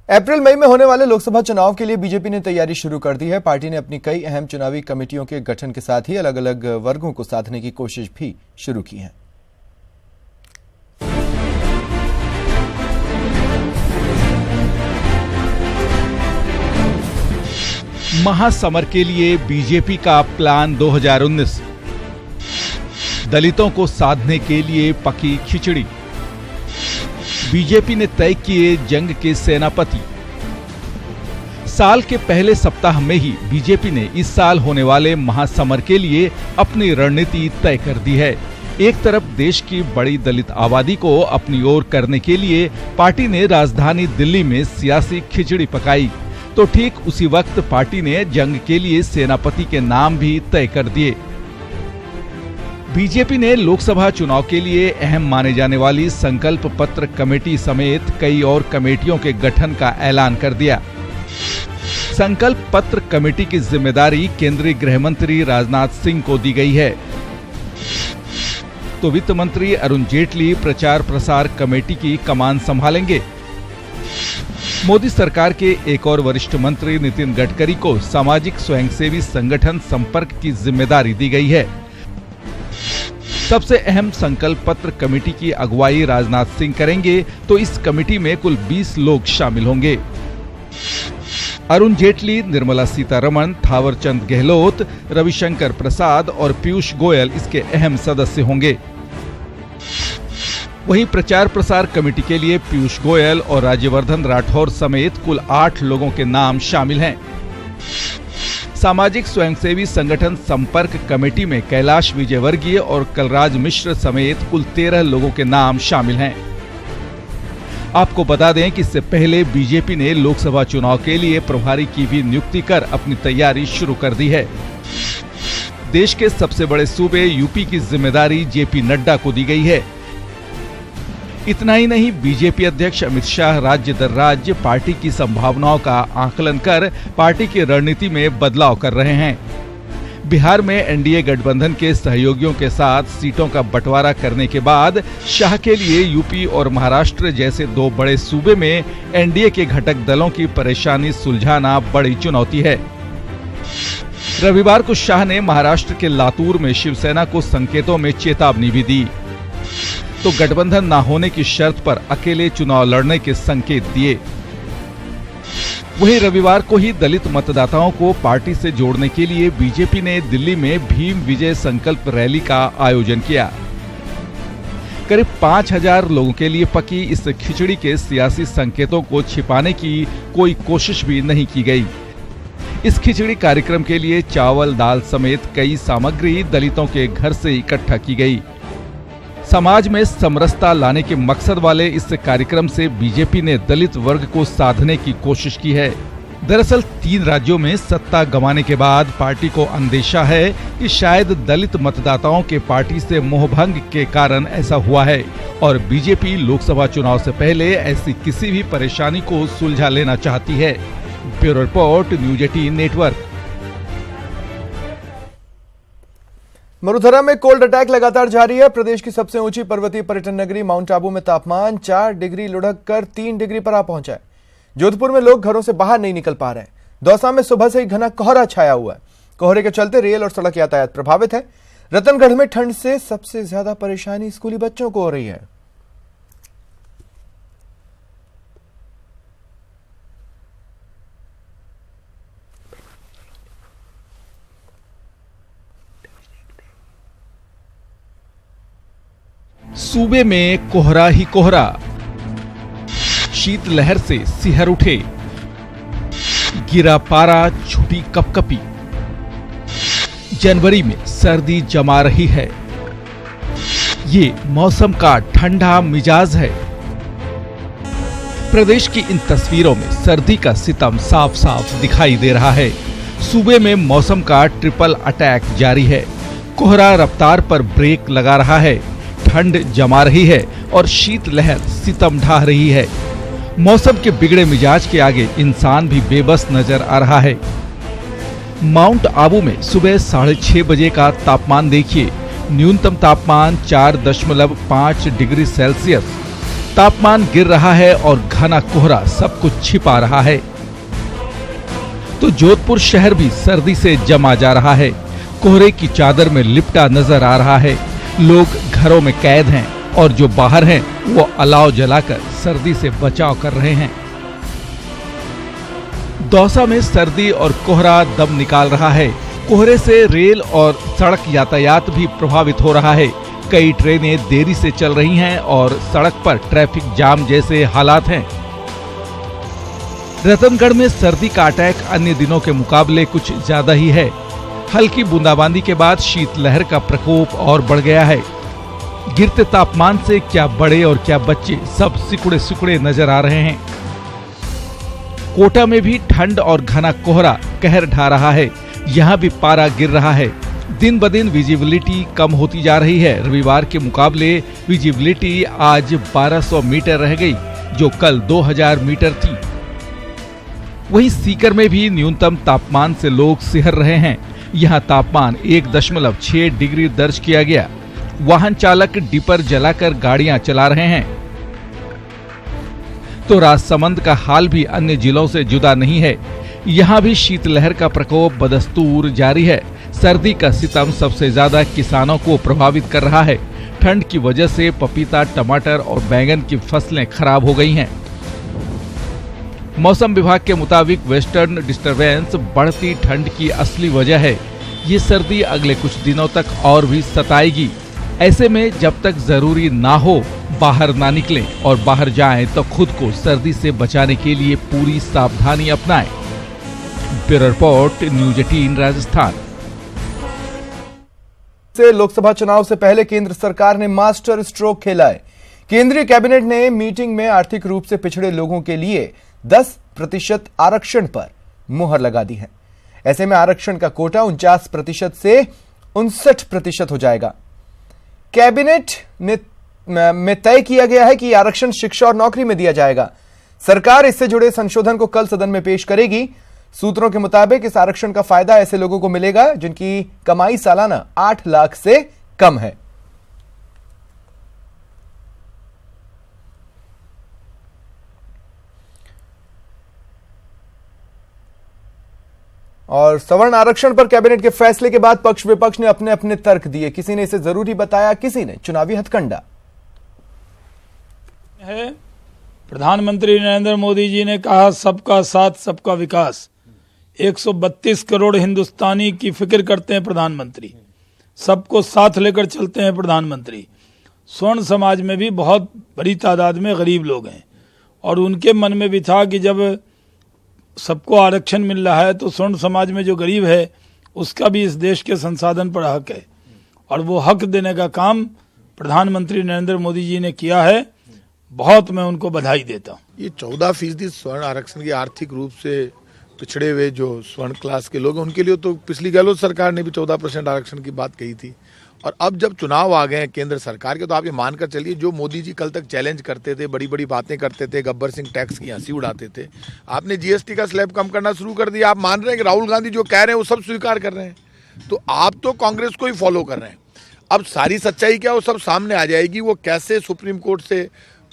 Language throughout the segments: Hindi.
अप्रैल मई में होने वाले लोकसभा चुनाव के लिए बीजेपी ने तैयारी शुरू कर दी है। पार्टी ने अपनी कई अहम चुनावी कमेटियों के गठन के साथ ही अलग अलग वर्गों को साधने की कोशिश भी शुरू की है। महासमर के लिए बीजेपी का प्लान 2019। दलितों को साधने के लिए पकी खिचड़ी। बीजेपी ने तय किए जंग के सेनापति। साल के पहले सप्ताह में ही बीजेपी ने इस साल होने वाले महासमर के लिए अपनी रणनीति तय कर दी है। एक तरफ देश की बड़ी दलित आबादी को अपनी ओर करने के लिए पार्टी ने राजधानी दिल्ली में सियासी खिचड़ी पकाई, तो ठीक उसी वक्त पार्टी ने जंग के लिए सेनापति के नाम भी तय कर दिए। बीजेपी ने लोकसभा चुनाव के लिए अहम माने जाने वाली संकल्प पत्र कमेटी समेत कई और कमेटियों के गठन का ऐलान कर दिया। संकल्प पत्र कमेटी की जिम्मेदारी केंद्रीय गृह मंत्री राजनाथ सिंह को दी गई है, तो वित्त मंत्री अरुण जेटली प्रचार प्रसार कमेटी की कमान संभालेंगे। मोदी सरकार के एक और वरिष्ठ मंत्री नितिन गडकरी को सामाजिक स्वयंसेवी संगठन संपर्क की जिम्मेदारी दी गई है। सबसे अहम संकल्प पत्र कमेटी की अगुवाई राजनाथ सिंह करेंगे, तो इस कमेटी में कुल 20 लोग शामिल होंगे। अरुण जेटली, निर्मला सीतारमण, थावरचंद गहलोत, रविशंकर प्रसाद और पीयूष गोयल इसके अहम सदस्य होंगे। वहीं प्रचार प्रसार कमेटी के लिए पीयूष गोयल और राज्यवर्धन राठौर समेत कुल 8 लोगों के नाम शामिल हैं। सामाजिक स्वयंसेवी संगठन संपर्क कमेटी में कैलाश विजयवर्गीय और कलराज मिश्र समेत कुल 13 लोगों के नाम शामिल हैं। आपको बता दें कि इससे पहले बीजेपी ने लोकसभा चुनाव के लिए प्रभारी की भी नियुक्ति कर अपनी तैयारी शुरू कर दी है। देश के सबसे बड़े सूबे यूपी की जिम्मेदारी जेपी नड्डा को दी गई है। इतना ही नहीं, बीजेपी अध्यक्ष अमित शाह राज्य दर राज्य पार्टी की संभावनाओं का आकलन कर पार्टी की रणनीति में बदलाव कर रहे हैं। बिहार में एनडीए गठबंधन के सहयोगियों के साथ सीटों का बंटवारा करने के बाद शाह के लिए यूपी और महाराष्ट्र जैसे 2 बड़े सूबे में एनडीए के घटक दलों की परेशानी सुलझाना बड़ी चुनौती है। रविवार को शाह ने महाराष्ट्र के लातूर में शिवसेना को संकेतों में चेतावनी भी दी, तो गठबंधन न होने की शर्त पर अकेले चुनाव लड़ने के संकेत दिए। वहीं रविवार को ही दलित मतदाताओं को पार्टी से जोड़ने के लिए बीजेपी ने दिल्ली में भीम विजय संकल्प रैली का आयोजन किया। करीब 5000 लोगों के लिए पकी इस खिचड़ी के सियासी संकेतों को छिपाने की कोई कोशिश भी नहीं की गई। इस खिचड़ी कार्यक्रम के लिए चावल, दाल समेत कई सामग्री दलितों के घर से इकट्ठा की गई। समाज में समरसता लाने के मकसद वाले इस कार्यक्रम से बीजेपी ने दलित वर्ग को साधने की कोशिश की है। दरअसल 3 राज्यों में सत्ता गंवाने के बाद पार्टी को अंदेशा है कि शायद दलित मतदाताओं के पार्टी से मोहभंग के कारण ऐसा हुआ है और बीजेपी लोकसभा चुनाव से पहले ऐसी किसी भी परेशानी को सुलझा लेना चाहती है। Bureau report, news 18 network. Marudhara में कोल्ड अटैक लगातार जारी है। प्रदेश की सबसे ऊंची पर्वतीय पर्यटन नगरी माउंट आबू में तापमान 4 डिग्री लुढ़क कर 3 डिग्री पर आ पहुंचा है। जोधपुर में लोग घरों से बाहर नहीं निकल पा रहे हैं। दौसा में सुबह से ही घना कोहरा छाया हुआ है। कोहरे के चलते रेल और सड़क यातायात प्रभावित है। रतनगढ़ में ठंड से सबसे ज्यादा परेशानी स्कूली बच्चों को हो रही है। सूबे में कोहरा ही कोहरा, शीतलहर से सिहर उठे, गिरा पारा, छुटी कपकपी। जनवरी में सर्दी जमा रही है। ये मौसम का ठंडा मिजाज है। प्रदेश की इन तस्वीरों में सर्दी का सितम साफ साफ दिखाई दे रहा है। सूबे में मौसम का ट्रिपल अटैक जारी है। कोहरा रफ्तार पर ब्रेक लगा रहा है, ठंड जमा रही है और शीतलहर सितम ढा रही है। मौसम के बिगड़े मिजाज के आगे इंसान भी बेबस नजर आ रहा है। माउंट आबू में सुबह 6:30 बजे का तापमान देखिए। न्यूनतम तापमान 4.5 डिग्री सेल्सियस, तापमान गिर रहा है और घना कोहरा सब कुछ छिपा रहा है, तो जोधपुर शहर भी सर्दी से जमा जा रहा है। कोहरे की चादर में लिपटा नजर आ रहा है। लोग घरों में कैद हैं और जो बाहर हैं वो अलाव जलाकर सर्दी से बचाव कर रहे हैं। दौसा में सर्दी और कोहरा दम निकाल रहा है। कोहरे से रेल और सड़क यातायात भी प्रभावित हो रहा है। कई ट्रेनें देरी से चल रही हैं और सड़क पर ट्रैफिक जाम जैसे हालात हैं। रतनगढ़ में सर्दी का अटैक अन्य दिनों के मुकाबले कुछ ज्यादा ही है। हल्की बूंदाबांदी के बाद शीतलहर का प्रकोप और बढ़ गया है। गिरते तापमान से क्या बड़े और क्या बच्चे सब सिकुड़े सिकुड़े नजर आ रहे हैं। कोटा में भी ठंड और घना कोहरा कहर ढा रहा है। यहाँ भी पारा गिर रहा है। दिन ब दिन विजिबिलिटी कम होती जा रही है। रविवार के मुकाबले विजिबिलिटी आज 1200 मीटर रह गई, जो कल 2000 मीटर थी। वहीं सीकर में भी न्यूनतम तापमान से लोग सिहर रहे हैं। यहाँ तापमान 1.6 डिग्री दर्ज किया गया। वाहन चालक डिपर जलाकर गाड़ियां चला रहे हैं। तो राजसमंद का हाल भी अन्य जिलों से जुदा नहीं है। यहाँ भी शीतलहर का प्रकोप बदस्तूर जारी है। सर्दी का सितम सबसे ज्यादा किसानों को प्रभावित कर रहा है। ठंड की वजह से पपीता, टमाटर और बैंगन की फसलें खराब हो गई हैं। मौसम विभाग के मुताबिक वेस्टर्न डिस्टरबेंस बढ़ती ठंड की असली वजह है। ये सर्दी अगले कुछ दिनों तक और भी सताएगी। ऐसे में जब तक जरूरी ना हो बाहर ना निकलें और बाहर जाएं तो खुद को सर्दी से बचाने के लिए पूरी सावधानी अपनाएं। Bureau report, news 18 Rajasthan. से लोकसभा चुनाव से पहले केंद्र सरकार ने मास्टर स्ट्रोक खेला है। केंद्रीय कैबिनेट ने मीटिंग में आर्थिक रूप से पिछड़े लोगों के लिए 10% आरक्षण पर मुहर लगा दी है। ऐसे में आरक्षण का कोटा 49% से 59% हो जाएगा। कैबिनेट में तय किया गया है कि आरक्षण शिक्षा और नौकरी में दिया जाएगा। सरकार इससे जुड़े संशोधन को कल सदन में पेश करेगी। सूत्रों के मुताबिक इस आरक्षण का फायदा ऐसे लोगों को मिलेगा जिनकी कमाई सालाना 8 लाख से कम है। और सवर्ण आरक्षण पर कैबिनेट के फैसले के बाद पक्ष विपक्ष ने अपने अपने तर्क दिए। किसी ने इसे जरूरी बताया, किसी ने चुनावी हथकंडा। है प्रधानमंत्री नरेंद्र मोदी जी ने कहा सबका साथ सबका विकास। 132 करोड़ हिंदुस्तानी की फिक्र करते हैं प्रधानमंत्री, सबको साथ लेकर चलते हैं प्रधानमंत्री। स्वर्ण समाज में भी बहुत बड़ी तादाद में गरीब लोग हैं और उनके मन में भी था कि जब सबको आरक्षण मिल रहा है तो स्वर्ण समाज में जो गरीब है उसका भी इस देश के संसाधन पर हक है और वो हक देने का काम प्रधानमंत्री नरेंद्र मोदी जी ने किया है। बहुत मैं उनको बधाई देता हूँ। ये 14% स्वर्ण आरक्षण की आर्थिक रूप से पिछड़े हुए जो स्वर्ण क्लास के लोग हैं उनके लिए तो पिछली गहलोत सरकार ने भी 14% आरक्षण की बात कही थी। और अब जब चुनाव आ गए हैं केंद्र सरकार के, तो आप ये मानकर चलिए जो मोदी जी कल तक चैलेंज करते थे, बड़ी बड़ी बातें करते थे, गब्बर सिंह टैक्स की हंसी उड़ाते थे, आपने जीएसटी का स्लैब कम करना शुरू कर दिया। आप मान रहे हैं कि राहुल गांधी जो कह रहे हैं वो सब स्वीकार कर रहे हैं, तो आप तो कांग्रेस को ही फॉलो कर रहे हैं। अब सारी सच्चाई क्या वो सब सामने आ जाएगी। वो कैसे सुप्रीम कोर्ट से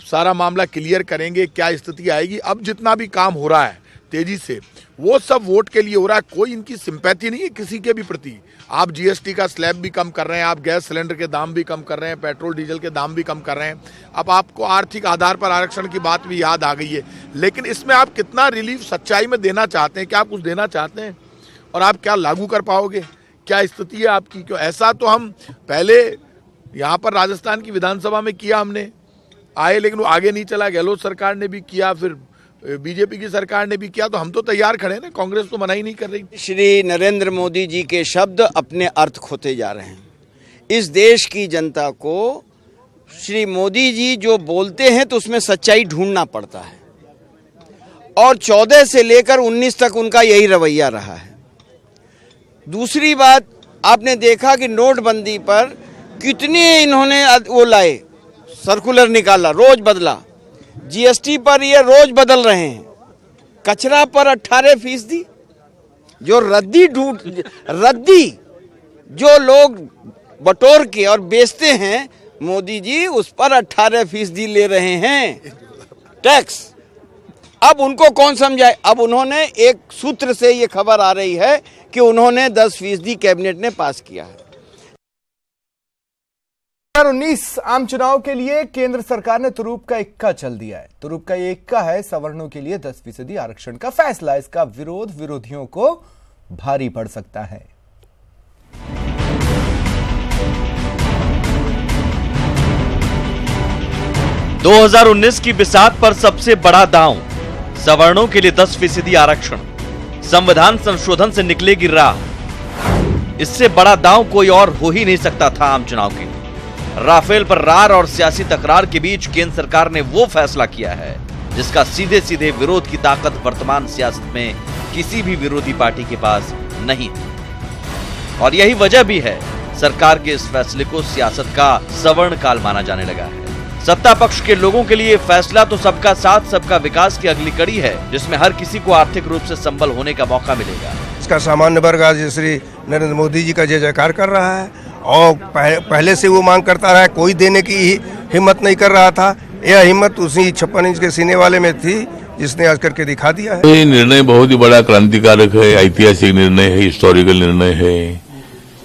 सारा मामला क्लियर करेंगे, क्या स्थिति आएगी। अब जितना भी काम हो रहा है तेजी से वो सब वोट के लिए हो रहा है। कोई इनकी सिंपैथी नहीं है किसी के भी प्रति। आप जीएसटी का स्लैब भी कम कर रहे हैं, आप गैस सिलेंडर के दाम भी कम कर रहे हैं, पेट्रोल डीजल के दाम भी कम कर रहे हैं। अब आपको आर्थिक आधार पर आरक्षण की बात भी याद आ गई है। लेकिन इसमें आप कितना रिलीफ सच्चाई में देना चाहते हैं, क्या आप कुछ देना चाहते हैं और आप क्या लागू कर पाओगे, क्या स्थिति है आपकी। क्यों ऐसा तो हम पहले यहाँ पर राजस्थान की विधानसभा में किया हमने आए, लेकिन वो आगे नहीं चला। गहलोत सरकार ने भी किया, फिर बीजेपी की सरकार ने भी किया, तो हम तो तैयार खड़े हैं ना। कांग्रेस तो मना ही नहीं कर रही। श्री नरेंद्र मोदी जी के शब्द अपने अर्थ खोते जा रहे हैं। इस देश की जनता को श्री मोदी जी जो बोलते हैं तो उसमें सच्चाई ढूंढना पड़ता है और 14 से लेकर 19 तक उनका यही रवैया रहा है। दूसरी बात, आपने देखा कि नोटबंदी पर कितने इन्होंने वो लाए, सर्कुलर निकाला, रोज बदला। जीएसटी पर ये रोज बदल रहे हैं। कचरा पर 18%, जो रद्दी जो लोग बटोर के और बेचते हैं, मोदी जी उस पर 18% ले रहे हैं टैक्स। अब उनको कौन समझाए। अब उन्होंने एक सूत्र से ये खबर आ रही है कि उन्होंने 10% कैबिनेट ने पास किया है। 2019 आम चुनाव के लिए केंद्र सरकार ने तुरूप का इक्का चल दिया है। तुरूप का ये इक्का है सवर्णों के लिए 10% आरक्षण का फैसला। इसका विरोध विरोधियों को भारी पड़ सकता है। – 2019 की बिसात पर सबसे बड़ा दांव, सवर्णों के लिए 10% आरक्षण, संविधान संशोधन से निकलेगी राह। इससे बड़ा दांव कोई और हो ही नहीं सकता था आम चुनाव के लिए। राफेल पर रार और सियासी तकरार के बीच केंद्र सरकार ने वो फैसला किया है जिसका सीधे सीधे विरोध की ताकत वर्तमान सियासत में किसी भी विरोधी पार्टी के पास नहीं है। और यही वजह भी है सरकार के इस फैसले को सियासत का सवर्ण काल माना जाने लगा है। सत्ता पक्ष के लोगों के लिए फैसला तो सबका साथ सबका विकास की अगली कड़ी है, जिसमें हर किसी को आर्थिक रूप से संबल होने का मौका मिलेगा। इसका सामान्य वर्ग आज श्री नरेंद्र मोदी जी का जय जयकार कर रहा है और पहले से वो मांग करता रहा, कोई देने की हिम्मत नहीं कर रहा था। यह हिम्मत उसी 56 इंच के सीने वाले में थी जिसने आज करके दिखा दिया है। ये निर्णय बहुत ही बड़ा क्रांतिकारक है, ऐतिहासिक निर्णय है, हिस्टोरिकल निर्णय है,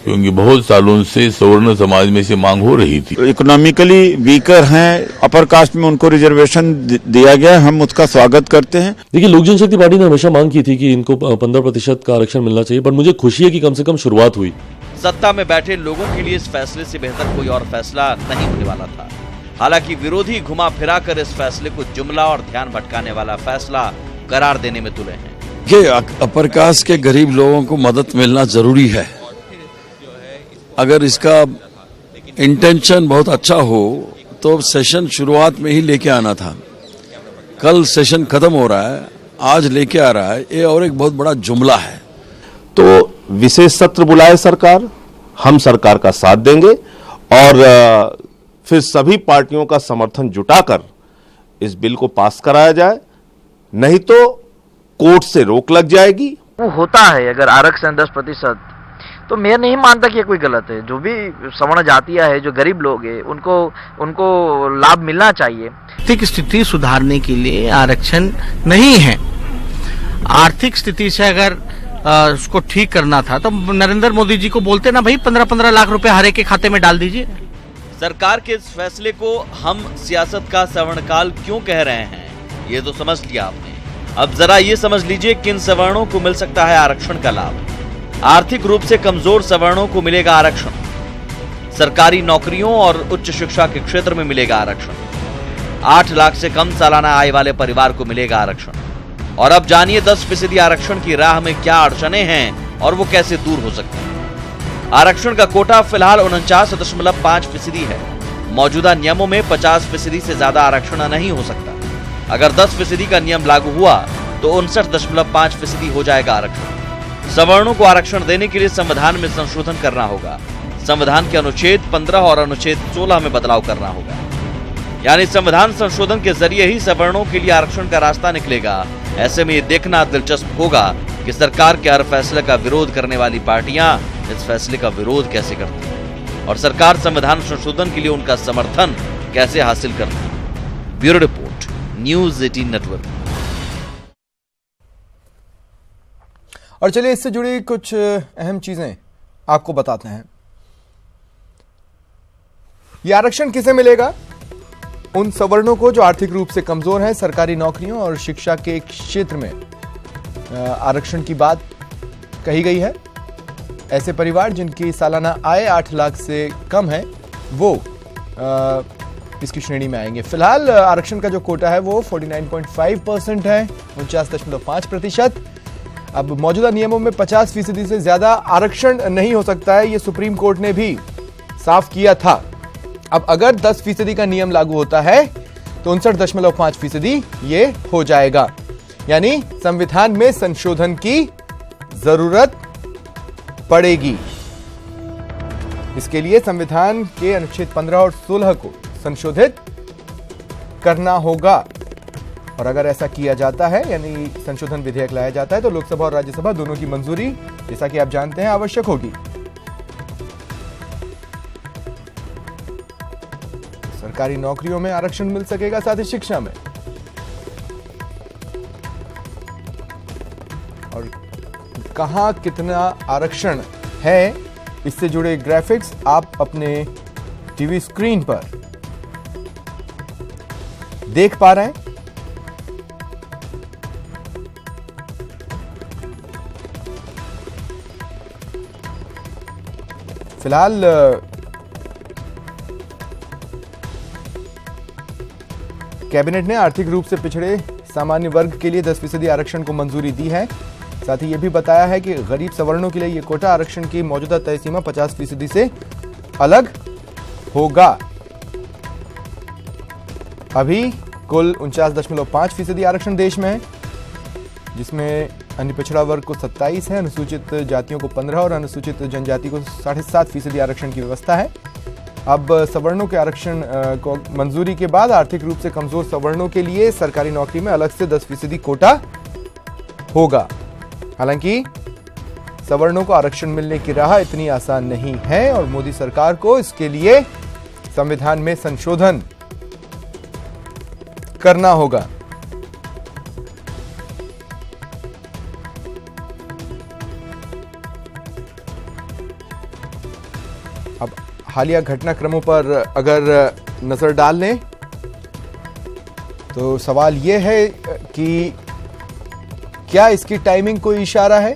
क्योंकि बहुत सालों से सवर्ण समाज में से मांग हो रही थी। इकोनॉमिकली वीकर हैं, अपर कास्ट में उनको रिजर्वेशन दिया गया, हम उसका स्वागत करते हैं। देखिए, लोक जनशक्ति पार्टी ने हमेशा मांग की थी कि इनको 15% का आरक्षण मिलना चाहिए, पर मुझे खुशी है कि कम से कम शुरुआत हुई। सत्ता में बैठे लोगों के लिए इस फैसले से बेहतर कोई और फैसला नहीं होने वाला था। हालांकि विरोधी घुमा फिरा कर इस फैसले को जुमला और ध्यान भटकाने वाला फैसला करार देने में तुले हैं। देखिए, अपर कास्ट के गरीब लोगों को मदद मिलना जरूरी है। अगर इसका इंटेंशन बहुत अच्छा हो तो सेशन शुरुआत में ही लेके आना था। कल सेशन खत्म हो रहा है, आज लेके आ रहा है, ये और एक बहुत बड़ा जुमला है। तो विशेष सत्र बुलाए सरकार, हम सरकार का साथ देंगे और फिर सभी पार्टियों का समर्थन जुटाकर इस बिल को पास कराया जाए, नहीं तो कोर्ट से रोक लग जाएगी। वो होता है अगर आरक्षण 10%, तो मैं नहीं मानता कि ये कोई गलत है। जो भी सवर्ण जातियां है, जो गरीब लोग हैं, उनको लाभ मिलना चाहिए। आर्थिक स्थिति सुधारने के लिए आरक्षण नहीं है। आर्थिक स्थिति से अगर उसको ठीक करना था तो नरेंद्र मोदी जी को बोलते ना, भाई 15-15 लाख रुपए हर एक के खाते में डाल दीजिए। सरकार के इस फैसले को हम सियासत का सवर्णकाल क्यों कह रहे हैं, ये तो समझ लिया आपने। अब जरा ये समझ लीजिए किन सवर्णों को मिल सकता है आरक्षण का लाभ। आर्थिक रूप से कमजोर सवर्णों को मिलेगा आरक्षण, सरकारी नौकरियों और उच्च शिक्षा के क्षेत्र में मिलेगा आरक्षण, 8 लाख से कम सालाना आय वाले परिवार को मिलेगा आरक्षण। और अब जानिए 10% आरक्षण की राह में क्या अड़चने हैं और वो कैसे दूर हो सकती हैं। आरक्षण का कोटा फिलहाल 49.5% है। मौजूदा नियमों में 50% से ज्यादा आरक्षण नहीं हो सकता। अगर 10% का नियम लागू हुआ तो 59.5% हो जाएगा आरक्षण। सवर्णों को आरक्षण देने के लिए संविधान में संशोधन करना होगा। संविधान के अनुच्छेद 15 और अनुच्छेद 16 में बदलाव करना होगा। यानी संविधान संशोधन के जरिए ही सवर्णों के लिए आरक्षण का रास्ता निकलेगा। ऐसे में ये देखना दिलचस्प होगा कि सरकार के हर फैसले का विरोध करने वाली पार्टियां इस फैसले का विरोध कैसे करती हैं और सरकार संविधान संशोधन के लिए उनका समर्थन कैसे हासिल करती है। Bureau report, news 18 network. और चलिए इससे जुड़ी कुछ अहम चीजें आपको बताते हैं। यह आरक्षण किसे मिलेगा? उन सवर्णों को जो आर्थिक रूप से कमजोर हैं, सरकारी नौकरियों और शिक्षा के क्षेत्र में आरक्षण की बात कही गई है। ऐसे परिवार जिनकी सालाना आय 8 लाख से कम है वो इसकी श्रेणी में आएंगे। फिलहाल आरक्षण का जो कोटा है वो 49.5% है, 49.5%। अब मौजूदा नियमों में 50% से ज्यादा आरक्षण नहीं हो सकता है, ये सुप्रीम कोर्ट ने भी साफ किया था। अब अगर 10% का नियम लागू होता है तो 59.5% ये हो जाएगा। यानी संविधान में संशोधन की जरूरत पड़ेगी। इसके लिए संविधान के अनुच्छेद 15 और 16 को संशोधित करना होगा। और अगर ऐसा किया जाता है, यानी संशोधन विधेयक लाया जाता है, तो लोकसभा और राज्यसभा दोनों की मंजूरी, जैसा कि आप जानते हैं, आवश्यक होगी। सरकारी नौकरियों में आरक्षण मिल सकेगा, साथ ही शिक्षा में। और कहां कितना आरक्षण है, इससे जुड़े ग्राफिक्स आप अपने टीवी स्क्रीन पर देख पा रहे हैं। फिलहाल कैबिनेट ने आर्थिक रूप से पिछड़े सामान्य वर्ग के लिए 10% आरक्षण को मंजूरी दी है। साथ ही यह भी बताया है कि गरीब सवर्णों के लिए यह कोटा आरक्षण की मौजूदा तय सीमा 50% से अलग होगा। अभी कुल 49.5% आरक्षण देश में है, जिसमें अन्य पिछड़ा वर्ग को 27 है, अनुसूचित जातियों को 15 और अनुसूचित जनजाति को 7.5% आरक्षण की व्यवस्था है। अब सवर्णों के आरक्षण को मंजूरी के बाद आर्थिक रूप से कमजोर सवर्णों के लिए सरकारी नौकरी में अलग से 10% कोटा होगा। हालांकि सवर्णों को आरक्षण मिलने की राह इतनी आसान नहीं है और मोदी सरकार को इसके लिए संविधान में संशोधन करना होगा। अब हालिया घटनाक्रमों पर अगर नजर डाल लें तो सवाल यह है कि क्या इसकी टाइमिंग कोई इशारा है,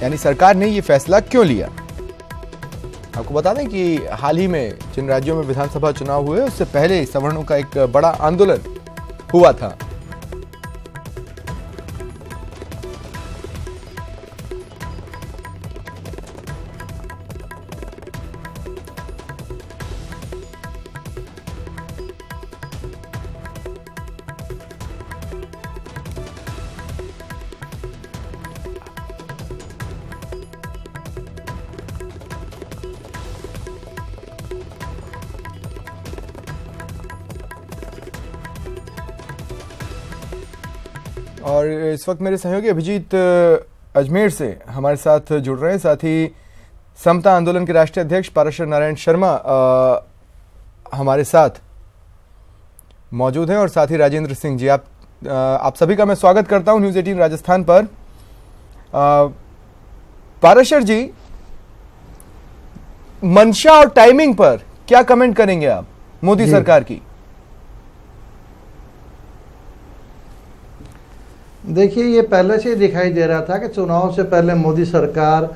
यानी सरकार ने यह फैसला क्यों लिया। आपको बता दें कि हाल ही में जिन राज्यों में विधानसभा चुनाव हुए उससे पहले सवर्णों का एक बड़ा आंदोलन हुआ था। और इस वक्त मेरे सहयोगी अभिजीत अजमेर से हमारे साथ जुड़ रहे हैं, साथ ही समता आंदोलन के राष्ट्रीय अध्यक्ष पाराशर नारायण शर्मा हमारे साथ मौजूद हैं और साथ ही राजेंद्र सिंह जी। आप सभी का मैं स्वागत करता हूं न्यूज़ 18 राजस्थान पर। पाराशर जी, मंशा और टाइमिंग पर क्या कमेंट करेंगे आप मोदी सरकार की? देखिए, ये पहले से ही दिखाई दे रहा था कि चुनाव से पहले मोदी सरकार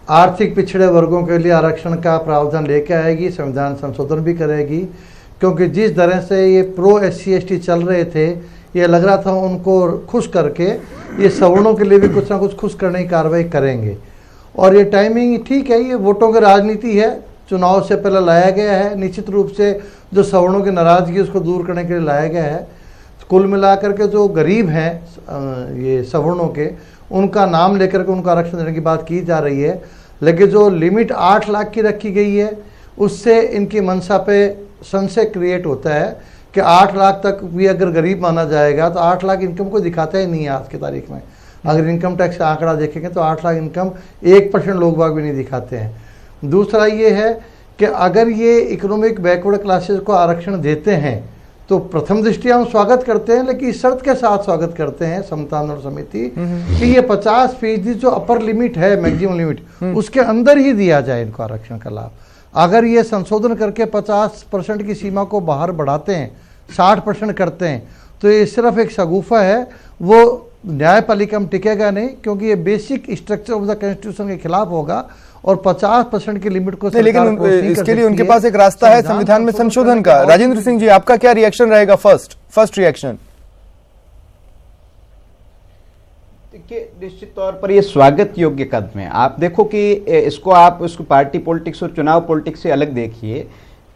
आर्थिक पिछड़े वर्गों के लिए आरक्षण का प्रावधान लेके आएगी, संविधान संशोधन भी करेगी, क्योंकि जिस तरह से ये प्रो SC/ST चल रहे थे, ये लग रहा था उनको खुश करके ये सवर्णों के लिए भी कुछ ना कुछ खुश करने की कार्रवाई करेंगे। और ये टाइमिंग ठीक है, ये वोटों की राजनीति है, चुनाव से पहले लाया गया है। निश्चित रूप से जो सवर्णों की नाराजगी उसको दूर करने के लिए लाया गया है। कुल मिलाकर के जो गरीब हैं ये सवर्णों के, उनका नाम लेकर के उनको आरक्षण देने की बात की जा रही है, लेकिन जो लिमिट 8 लाख की रखी गई है उससे इनकी मंशा पे संशय क्रिएट होता है कि 8 लाख तक भी अगर गरीब माना जाएगा तो 8 लाख इनकम को दिखाता ही नहीं है आज की तारीख में। अगर इनकम टैक्स का आंकड़ा देखेंगे तो 8 लाख इनकम 1% लोग बाग भी नहीं दिखाते हैं। दूसरा ये है कि अगर ये इकोनॉमिक बैकवर्ड क्लासेस को आरक्षण देते हैं तो प्रथम दृष्टया हम स्वागत करते हैं, लेकिन इस शर्त के साथ स्वागत करते हैं समता आंदोलन समिति कि ये 50% जो अपर लिमिट है, मैक्सिमम लिमिट, उसके अंदर ही दिया जाए इनको आरक्षण का लाभ। अगर ये संशोधन करके 50% की सीमा को बाहर बढ़ाते हैं, 60% करते हैं, तो ये सिर्फ एक शगुफा है, वो न्यायपालिका में टिकेगा नहीं, क्योंकि ये basic structure of the constitution के खिलाफ होगा और 50% की लिमिट को लेकिन इसके लिए उनके पास एक रास्ता है संविधान में संशोधन का। राजेंद्र सिंह जी, आपका क्या रिएक्शन रहेगा? First reaction. देखिए, निश्चित तौर पर ये स्वागत योग्य कदम है। आप देखो कि इसको आप उसको पार्टी पॉलिटिक्स और चुनाव पॉलिटिक्स से अलग देखिए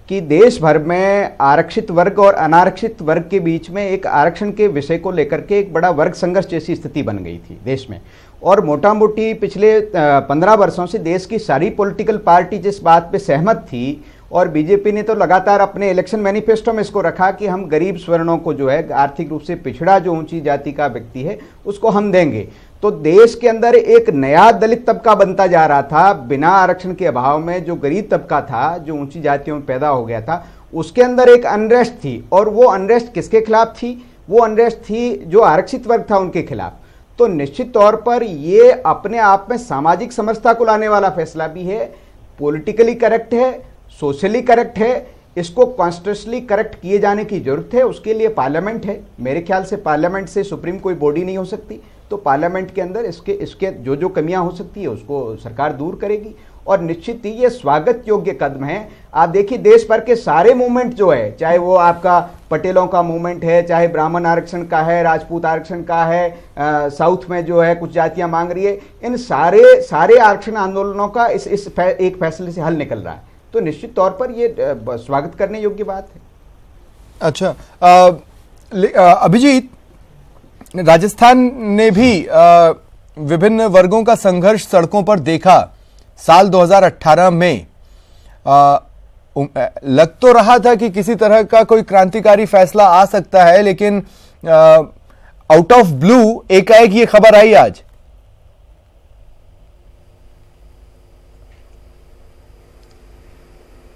कि देश भर में आरक्षित वर्ग और अनारक्षित वर्ग के बीच में एक आरक्षण के विषय को लेकर के एक बड़ा वर्ग संघर्ष जैसी स्थिति बन गई थी देश में। और मोटा मोटी पिछले 15 वर्षों से देश की सारी पॉलिटिकल पार्टी जिस बात पे सहमत थी, और बीजेपी ने तो लगातार अपने इलेक्शन मैनिफेस्टो में इसको रखा कि हम गरीब स्वर्णों को जो है आर्थिक रूप से पिछड़ा जो ऊंची जाति का व्यक्ति है उसको हम देंगे। तो देश के अंदर एक नया दलित तबका बनता जा रहा था। बिना आरक्षण के अभाव में जो गरीब तबका था, जो ऊंची जातियों में पैदा हो गया था, उसके अंदर एक अनरेस्ट थी। और वो अनरेस्ट किसके खिलाफ थी? वो अनरेस्ट थी जो आरक्षित वर्ग था उनके खिलाफ। तो निश्चित तौर पर ये अपने आप में सामाजिक समरसता को लाने वाला फैसला भी है, पॉलिटिकली करेक्ट है, सोशली करेक्ट है। इसको कॉन्स्टिट्यूशनली करेक्ट किए जाने की जरूरत है। उसके लिए पार्लियामेंट है। मेरे ख्याल से पार्लियामेंट से सुप्रीम कोई बॉडी नहीं हो सकती, तो पार्लियामेंट के अंदर इसके जो कमियां हो सकती है उसको सरकार दूर करेगी। और निश्चित ही ये स्वागत योग्य कदम है। आप देखिए देश भर के सारे मूवमेंट जो है, चाहे वो आपका पटेलों का मूवमेंट है, चाहे ब्राह्मण आरक्षण का है, राजपूत आरक्षण का है, साउथ में जो है कुछ जातियां मांग रही है, इन सारे आरक्षण आंदोलनों का इस एक फैसले से हल निकल रहा है। तो निश्चित तौर पर ये स्वागत करने योग्य बात है। अच्छा, अभिजीत, राजस्थान ने भी विभिन्न वर्गों का संघर्ष सड़कों पर देखा। साल 2018 में लग तो रहा था कि किसी तरह का कोई क्रांतिकारी फैसला आ सकता है, लेकिन आउट ऑफ ब्लू एकाएक ये खबर आई आज।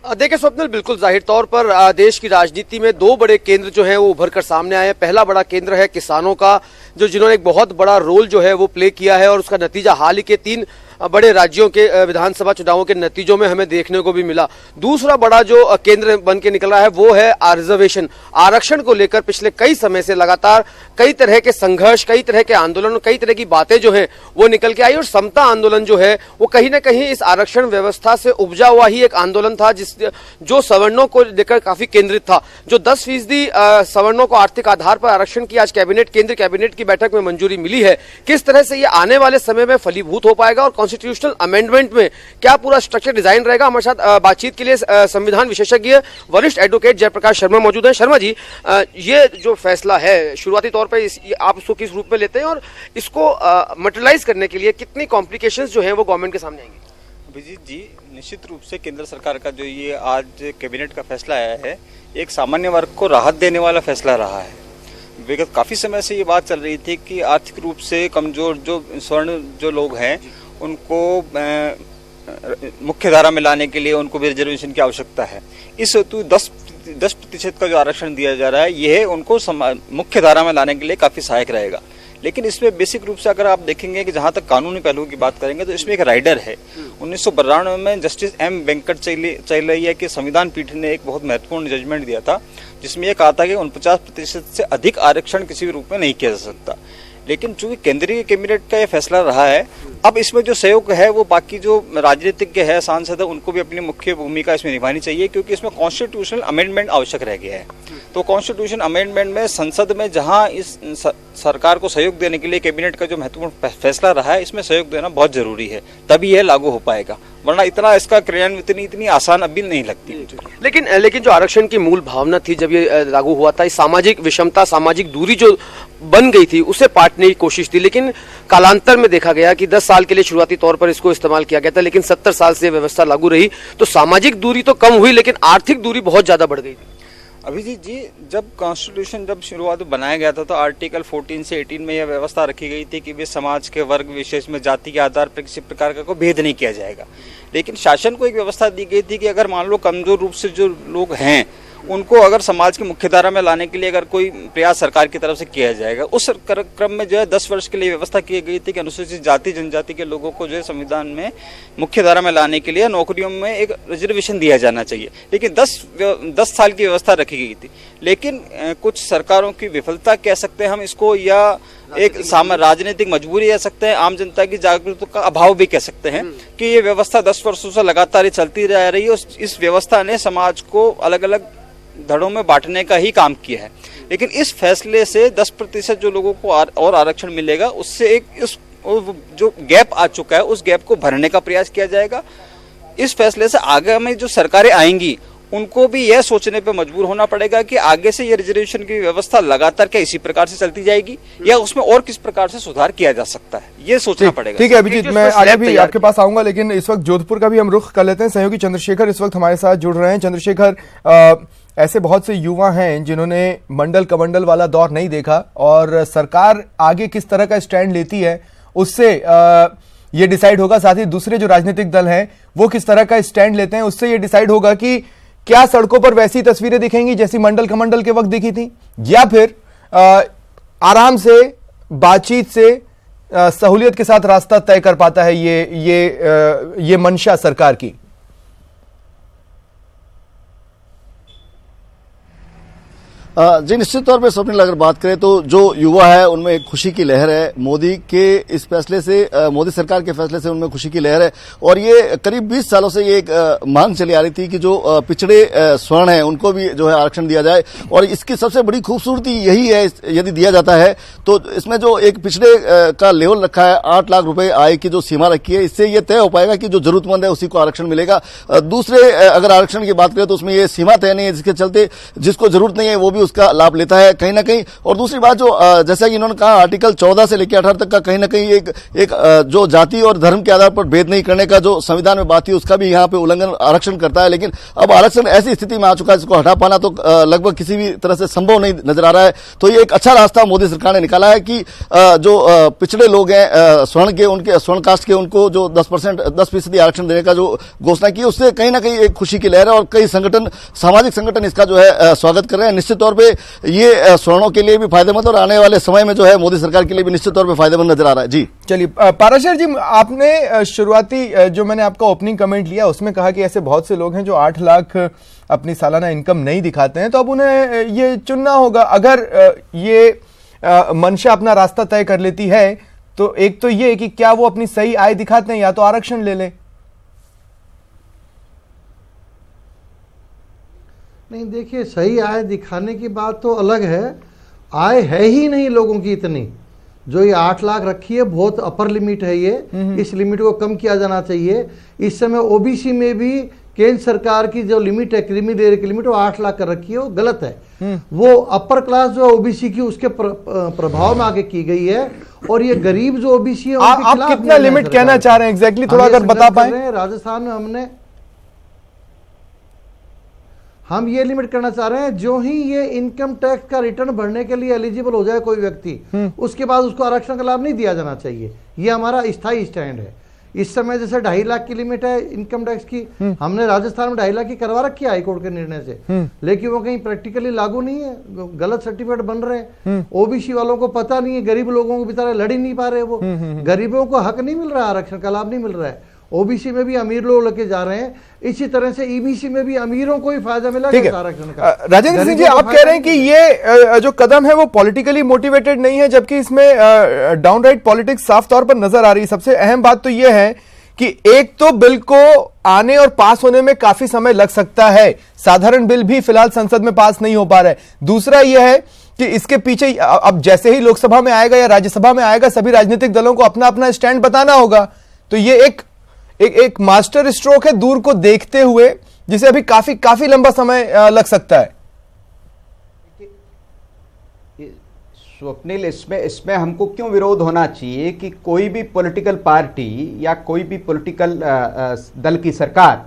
देखिए स्वप्निल, बिल्कुल जाहिर तौर पर देश की राजनीति में दो बड़े केंद्र जो हैं वो उभर कर सामने आए हैं। पहला बड़ा केंद्र है किसानों का, जिन्होंने एक बहुत बड़ा रोल जो है वो प्ले किया है, और उसका नतीजा हाल ही के 3 बड़े राज्यों के विधानसभा चुनावों के नतीजों में हमें देखने को भी मिला। दूसरा बड़ा जो केंद्र बन के निकला है वो है रिजर्वेशन, आरक्षण को लेकर पिछले कई समय से लगातार कई तरह के संघर्ष, कई तरह के आंदोलन, कई तरह की बातें जो हैं वो निकल के आई। और समता आंदोलन जो है वो कहीं ना कहीं इस आरक्षण व्यवस्था से उपजा हुआ ही एक आंदोलन था, जो सवर्णों को लेकर काफी केंद्रित था। जो 10% सवर्णों को आर्थिक आधार पर आरक्षण की आज केंद्रीय कैबिनेट की बैठक में मंजूरी मिली है, किस तरह से ये आने वाले समय में फलीभूत हो पाएगा और कॉन्स्टिट्यूशनल अमेंडमेंट में क्या पूरा स्ट्रक्चर डिजाइन रहेगा। हमारे साथ बातचीत के लिए संविधान विशेषज्ञ वरिष्ठ एडवोकेट जयप्रकाश शर्मा मौजूद हैं। शर्मा जी, ये जो फैसला है शुरुआती तौर पर आप इसको किस रूप में लेते हैं, और इसको मटेरियलाइज करने के लिए कितनी कॉम्प्लिकेशंस जो हैं वो गवर्नमेंट के सामने आएंगी? अभिजीत जी, निश्चित रूप से केंद्र सरकार का जो ये आज कैबिनेट का फैसला आया है, एक सामान्य वर्ग को राहत देने वाला फैसला रहा है। विगत काफी समय से ये बात चल रही थी कि आर्थिक रूप से कमजोर जो स्वर्ण जो लोग हैं उनको मुख्य धारा में लाने के लिए उनको भी रिजर्वेशन की आवश्यकता है। इस हेतु 10% का जो आरक्षण दिया जा रहा है, यह उनको मुख्य धारा में लाने के लिए काफी सहायक रहेगा। लेकिन इसमें बेसिक रूप से अगर आप देखेंगे कि जहां तक कानूनी पहलुओं की बात करेंगे तो इसमें एक राइडर है। 1992 में जस्टिस एम वेंकट चैलैया की संविधान पीठ ने एक बहुत महत्वपूर्ण जजमेंट दिया था, जिसमें यह कहा था कि 49% से अधिक आरक्षण किसी भी रूप में नहीं किया जा सकता। लेकिन चूंकि केंद्रीय कैबिनेट का यह फैसला रहा है, अब इसमें जो सहयोग है वो बाकी जो राजनीतिज्ञ है, सांसद है, उनको भी अपनी मुख्य भूमिका इसमें निभानी चाहिए, क्योंकि इसमें कॉन्स्टिट्यूशनल अमेंडमेंट आवश्यक रह गया है। तो कॉन्स्टिट्यूशन अमेंडमेंट में संसद में जहां इस सरकार को सहयोग देने के लिए कैबिनेट का जो महत्वपूर्ण फैसला रहा है, इसमें सहयोग देना बहुत जरूरी है, तभी यह लागू हो पाएगा, वरना इतना इसका क्रियान्वयन इतनी आसान अभी नहीं लगती। लेकिन जो आरक्षण की मूल भावना थी जब ये लागू हुआ था, सामाजिक विषमता, सामाजिक दूरी जो बन गई थी, उसे पाटने की कोशिश थी। लेकिन कालांतर में देखा गया कि 10 साल के लिए शुरुआती तौर पर इसको इस्तेमाल किया गया था, लेकिन 70 साल से व्यवस्था लागू रही तो सामाजिक दूरी तो कम हुई, लेकिन आर्थिक दूरी बहुत ज्यादा बढ़ गई थी। अभिजीत जी, जब कॉन्स्टिट्यूशन जब शुरुआत में बनाया गया था तो आर्टिकल 14 से 18 में यह व्यवस्था रखी गई थी कि वे समाज के वर्ग विशेष में जाति के आधार पर किसी प्रकार का कोई भेद नहीं किया जाएगा। लेकिन शासन को एक व्यवस्था दी गई थी कि अगर मान लो कमजोर रूप से जो लोग हैं उनको अगर समाज की मुख्यधारा में लाने के लिए अगर कोई प्रयास सरकार की तरफ से किया जाएगा, उस क्रम में जो है 10 वर्ष के लिए व्यवस्था की गई थी कि अनुसूचित जाति जनजाति के लोगों को जो है संविधान में मुख्यधारा में लाने के लिए नौकरियों में एक रिजर्वेशन दिया जाना चाहिए। लेकिन 10 साल की व्यवस्था रखी गई थी। लेकिन कुछ सरकारों की विफलता कह सकते हैं हम इसको, या एक राजनीतिक मजबूरी कह सकते हैं, आम जनता की जागरूकता का अभाव भी कह सकते हैं कि ये व्यवस्था 10 वर्षों से लगातार चलती रह रही है। इस व्यवस्था ने समाज को अलग अलग धड़ों में बांटने का ही काम किया है। लेकिन इस फैसले से 10% जो लोगों को और आरक्षण मिलेगा, उससे एक जो गैप आ चुका है उस गैप को भरने का प्रयास किया जाएगा। इस फैसले से आगे में जो सरकारें आएंगी उनको भी यह सोचने पे मजबूर होना पड़ेगा कि आगे से ये रिजर्वेशन की व्यवस्था लगातार क्या इसी प्रकार से चलती जाएगी या उसमें और किस प्रकार से सुधार किया जा सकता है, ये सोचना पड़ेगा। ठीक है अभिजीत, मैं आगे भी आपके पास आऊंगा, लेकिन इस वक्त जोधपुर का भी हम रुख कर लेते हैं। सहयोगी चंद्रशेखर इस वक्त हमारे साथ जुड़ रहे हैं। चंद्रशेखर, ऐसे बहुत से युवा हैं जिन्होंने मंडल कमंडल वाला दौर नहीं देखा और सरकार आगे किस तरह का स्टैंड लेती है उससे ये डिसाइड होगा। साथ ही दूसरे जो राजनीतिक दल हैं वो किस तरह का स्टैंड लेते हैं, उससे ये डिसाइड होगा कि क्या सड़कों पर वैसी तस्वीरें दिखेंगी जैसी मंडल कमंडल के वक्त दिखी थी, या फिर आराम से बातचीत से सहूलियत के साथ रास्ता तय कर पाता है ये मंशा सरकार की। जी निश्चित तौर पे स्वप्निल, अगर बात करें तो जो युवा है उनमें एक खुशी की लहर है। मोदी के इस फैसले से, मोदी सरकार के फैसले से उनमें खुशी की लहर है। और ये करीब 20 सालों से ये एक मांग चली आ रही थी कि जो पिछड़े स्वर्ण हैं उनको भी जो है आरक्षण दिया जाए। और इसकी सबसे बड़ी खूबसूरती यही है, यदि दिया जाता है तो इसमें जो एक पिछड़े का लेवल रखा है 8 लाख रुपए आय की जो सीमा रखी है, इससे ये तय हो पाएगा कि जो जरूरतमंद है उसी को आरक्षण मिलेगा। दूसरे अगर आरक्षण की बात करें तो उसमें ये सीमा तय नहीं है, जिसके चलते जिसको जरूरत नहीं है वो भी उसका लाभ लेता है कहीं ना कहीं। और दूसरी बात जो जैसा कि इन्होंने कहा, आर्टिकल 14 से लेकर 18 तक का कहीं ना कहीं एक जो जाति और धर्म के आधार पर भेद नहीं करने का जो संविधान में बात थी उसका भी यहाँ पे उल्लंघन आरक्षण करता है। लेकिन अब आरक्षण ऐसी स्थिति में आ चुका है जिसको हटा पाना तो लगभग किसी भी तरह से संभव नहीं नजर आ रहा है। तो ये एक अच्छा रास्ता मोदी सरकार ने निकाला है कि जो पिछड़े लोग हैं स्वर्ण के, उनके स्वर्ण कास्ट के, उनको जो 10% आरक्षण देने का जो घोषणा की, उससे कहीं ना कहीं एक खुशी की लहर है। और कई संगठन, सामाजिक संगठन इसका जो है स्वागत कर रहे हैं। निश्चित तौर पर ये स्वर्णों के लिए भी फायदेमंद और आने वाले समय में जो है मोदी सरकार के लिए भी निश्चित तौर पे फायदेमंद नजर आ रहा है। जी चलिए पाराशर जी, आपने शुरुआती जो मैंने आपका ओपनिंग कमेंट लिया उसमें कहा कि ऐसे बहुत से लोग हैं जो 8 लाख अपनी सालाना इनकम नहीं दिखाते हैं, तो अब उन्हें ये चुनना होगा। अगर ये मंशा अपना रास्ता तय कर लेती है तो एक तो ये कि क्या वो अपनी सही आय दिखाते हैं या तो आरक्षण ले लें। नहीं, देखिए सही आय दिखाने की बात तो अलग है, आय है ही नहीं लोगों की इतनी। जो ये 8 लाख रखी है बहुत अपर लिमिट है ये, इस लिमिट को कम किया जाना चाहिए। इस समय ओबीसी में भी केंद्र सरकार की जो लिमिट है, क्रीमी लेयर की लिमिट, वो 8 लाख कर रखी है, वो गलत है। वो अपर क्लास जो है ओबीसी की, उसके प्रभाव में आगे की गई है। और ये गरीब जो ओबीसी है उनके खिलाफ आप कितना लिमिट कहना चाह रहे हैं एग्जैक्टली, थोड़ा अगर बता पाए। राजस्थान में हम ये लिमिट करना चाह रहे हैं, जो ही ये इनकम टैक्स का रिटर्न भरने के लिए एलिजिबल हो जाए कोई व्यक्ति, उसके बाद उसको आरक्षण का लाभ नहीं दिया जाना चाहिए। ये हमारा स्थायी स्टैंड है। इस समय जैसे 2.5 लाख की लिमिट है इनकम टैक्स की, हमने राजस्थान में 2.5 लाख की करवा रखी है हाईकोर्ट के निर्णय से, लेकिन वो कहीं प्रैक्टिकली लागू नहीं है, गलत सर्टिफिकेट बन रहे हैं। ओबीसी वालों को पता नहीं है, गरीब लोगों को बेचारे लड़ ही नहीं पा रहे, वो गरीबों को हक नहीं मिल रहा, आरक्षण का लाभ नहीं मिल रहा है। ओबीसी में भी अमीर लोग लेके जा रहे हैं, इसी तरह से ईबीसी में भी अमीरों को ही फायदा मिला आरक्षण का। राजेंद्र सिंह जी, आप कह रहे हैं कि ये जो कदम है वो पॉलिटिकली मोटिवेटेड नहीं है, जबकि इसमें डाउनराइट पॉलिटिक्स साफ तौर पर नजर आ रही है। सबसे अहम बात तो ये है कि एक तो बिल को आने और पास होने में काफी समय लग सकता है, साधारण बिल भी फिलहाल संसद में पास नहीं हो पा रहा है। दूसरा यह है कि इसके पीछे अब जैसे ही लोकसभा में आएगा या राज्यसभा में आएगा, सभी राजनीतिक दलों को अपना अपना स्टैंड बताना होगा। तो ये एक मास्टर स्ट्रोक है दूर को देखते हुए, जिसे अभी काफी लंबा समय लग सकता है। स्वप्निल, इसमें हमको क्यों विरोध होना चाहिए कि कोई भी पॉलिटिकल पार्टी या कोई भी पॉलिटिकल दल की सरकार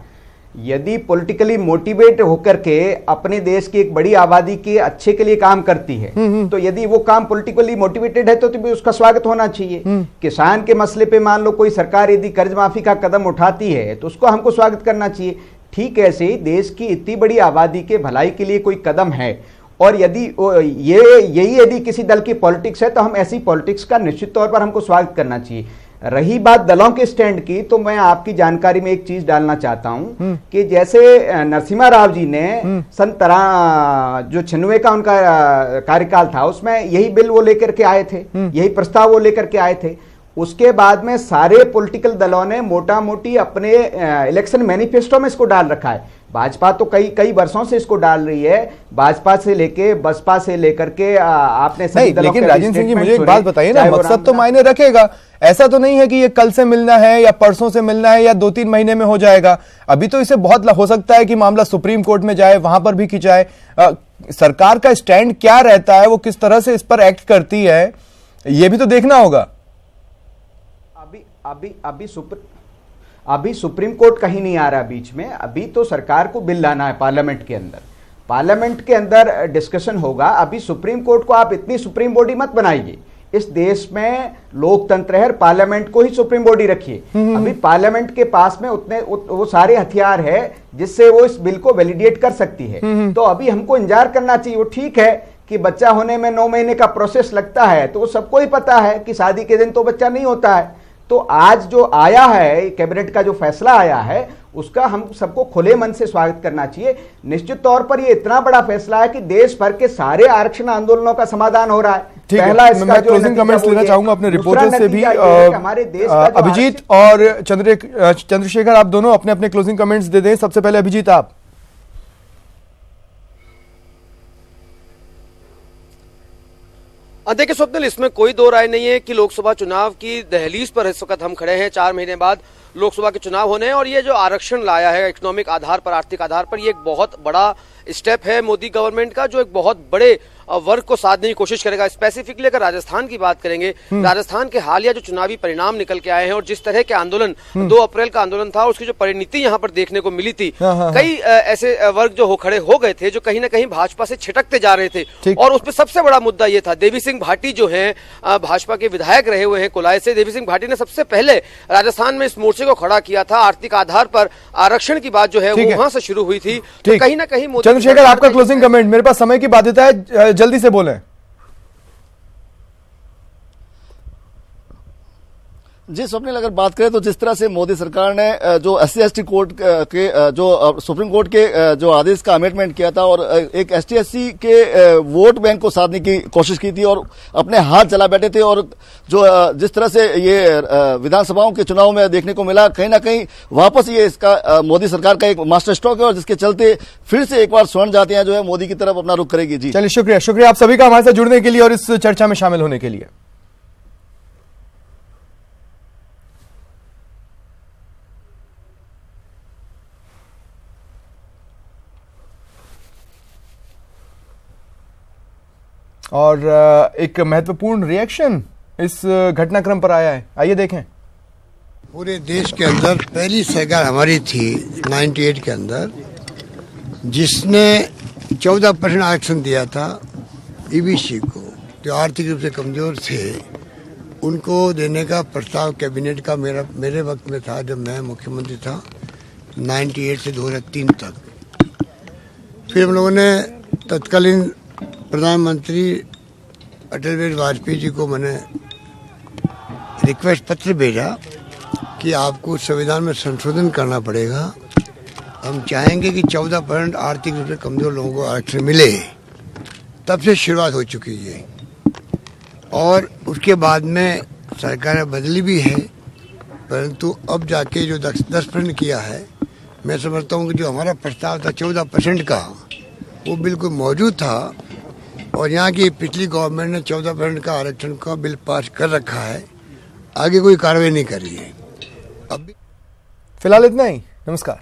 यदि पॉलिटिकली मोटिवेट होकर के अपने देश की एक बड़ी आबादी के अच्छे के लिए काम करती है, तो यदि वो काम पॉलिटिकली मोटिवेटेड है तो भी उसका स्वागत होना चाहिए। किसान के मसले पे मान लो कोई सरकार यदि कर्ज माफी का कदम उठाती है तो उसको हमको स्वागत करना चाहिए। ठीक ऐसे ही देश की इतनी बड़ी आबादी के भलाई के लिए कोई कदम है और यदि यही यदि किसी दल की पॉलिटिक्स है तो हम ऐसी पॉलिटिक्स का निश्चित तौर पर हमको स्वागत करना चाहिए। रही बात दलों के स्टैंड की, तो मैं आपकी जानकारी में एक चीज डालना चाहता हूं कि जैसे नरसिम्हा राव जी ने सन जो 96 का उनका कार्यकाल था, उसमें यही बिल वो लेकर के आए थे, यही प्रस्ताव वो लेकर के आए थे। उसके बाद में सारे पॉलिटिकल दलों ने मोटा मोटी अपने इलेक्शन मैनिफेस्टो में इसको डाल रखा है। भाजपा तो कई वर्षों से इसको डाल रही है, भाजपा से लेके बसपा से लेकर के आपने सभी दलों लेकिन राजेंद्र सिंह जी, मुझे एक बात बताइए ना, मकसद तो मायने रखेगा। ऐसा तो नहीं है कि ये कल से मिलना है या परसों से मिलना है या 2-3 महीने में हो जाएगा। अभी तो इसे बहुत हो सकता है कि मामला सुप्रीम कोर्ट में जाए, वहां पर भी खिंचाए। सरकार का स्टैंड क्या रहता है, वो किस तरह से इस पर एक्ट करती है, ये भी तो देखना होगा। अभी सुप्रीम कोर्ट कहीं नहीं आ रहा बीच में। अभी तो सरकार को बिल लाना है पार्लियामेंट के अंदर डिस्कशन होगा। अभी सुप्रीम कोर्ट को आप इतनी सुप्रीम बॉडी मत बनाइए, इस देश में लोकतंत्र है, पार्लियामेंट को ही सुप्रीम बॉडी रखिए। अभी पार्लियामेंट के पास में वो सारे हथियार है जिससे वो इस बिल को वैलिडेट कर सकती है। तो अभी हमको इंतजार करना चाहिए। वो ठीक है कि बच्चा होने में 9 महीने का प्रोसेस लगता है, तो वो सबको ही पता है कि शादी के दिन तो बच्चा नहीं होता है। तो आज जो आया है, कैबिनेट का जो फैसला आया है, उसका हम सबको खुले मन से स्वागत करना चाहिए। निश्चित तौर पर ये इतना बड़ा फैसला है कि देश भर के सारे आरक्षण आंदोलनों का समाधान हो रहा है। ठीक पहला है, इसका मैं जो क्लोजिंग कमेंट्स लेना चाहूंगा अपने रिपोर्टर से भी। हमारे देश का अभिजीत और चंद्रशेखर, आप दोनों अपने अपने क्लोजिंग कमेंट्स दे दें। सबसे पहले अभिजीत, आप। देखिए स्वप्निल, इसमें कोई दो राय नहीं है कि लोकसभा चुनाव की दहलीज पर इस वक्त हम खड़े हैं। 4 महीने बाद लोकसभा के चुनाव होने हैं और ये जो आरक्षण लाया है इकोनॉमिक आधार पर, आर्थिक आधार पर, ये एक बहुत बड़ा स्टेप है मोदी गवर्नमेंट का, जो एक बहुत बड़े वर्ग को साधने की कोशिश करेगा। स्पेसिफिकली अगर राजस्थान की बात करेंगे, राजस्थान के हालिया जो चुनावी परिणाम निकल के आए हैं और जिस तरह के आंदोलन 2 अप्रैल का आंदोलन था, उसकी जो परिणति यहाँ पर देखने को मिली थी, कई ऐसे वर्ग जो खड़े हो गए थे जो कहीं ना कहीं भाजपा से छिटकते जा रहे थे। और उसमें सबसे बड़ा मुद्दा ये था, देवी सिंह भाटी जो है भाजपा के विधायक रहे हुए हैं कुलाय से, देवी सिंह भाटी ने सबसे पहले राजस्थान में इस मोर्चे को खड़ा किया था। आर्थिक आधार पर आरक्षण की बात जो है वो वहां से शुरू हुई थी। तो कहीं ना कहीं चंद्रशेखर, आपका क्लोजिंग कमेंट। मेरे पास समय की बाध्यता है, जल्दी से बोलें। जी स्वप्निल, अगर बात करें तो जिस तरह से मोदी सरकार ने जो SC/ST कोर्ट के जो सुप्रीम कोर्ट के जो आदेश का अमेंडमेंट किया था और एक ST/SC के वोट बैंक को साधने की कोशिश की थी और अपने हाथ जला बैठे थे, और जो जिस तरह से ये विधानसभाओं के चुनाव में देखने को मिला, कहीं ना कहीं वापस ये इसका मोदी सरकार का एक मास्टर स्ट्रोक है और जिसके चलते फिर से एक बार स्वर्ण जातियां जो है मोदी की तरफ अपना रुख करेगी। जी चलिए, शुक्रिया आप सभी का हमारे साथ जुड़ने के लिए और इस चर्चा में शामिल होने के लिए। और एक महत्वपूर्ण रिएक्शन इस घटनाक्रम पर आया है, आइए देखें। पूरे देश के अंदर पहली सरकार हमारी थी 98 के अंदर, जिसने 14% आरक्षण दिया था EBC को, जो आर्थिक रूप से कमजोर थे, उनको देने का प्रस्ताव कैबिनेट का मेरे वक्त में था, जब मैं मुख्यमंत्री था 98 से 2003 तक। फिर हम लोगों ने तत्कालीन प्रधानमंत्री अटल बिहारी वाजपेयी जी को मैंने रिक्वेस्ट पत्र भेजा कि आपको संविधान में संशोधन करना पड़ेगा। हम चाहेंगे कि 14% आर्थिक रूप से कमजोर लोगों को आरक्षण मिले। तब से शुरुआत हो चुकी है और उसके बाद में सरकारें बदली भी है, परंतु अब जाके जो 10% किया है, मैं समझता हूँ कि जो हमारा प्रस्ताव था 14% का, वो बिल्कुल मौजूद था और यहाँ की पिछली गवर्नमेंट ने 14% का आरक्षण का बिल पास कर रखा है, आगे कोई कार्रवाई नहीं कर रही है। अब फिलहाल इतना ही, नमस्कार।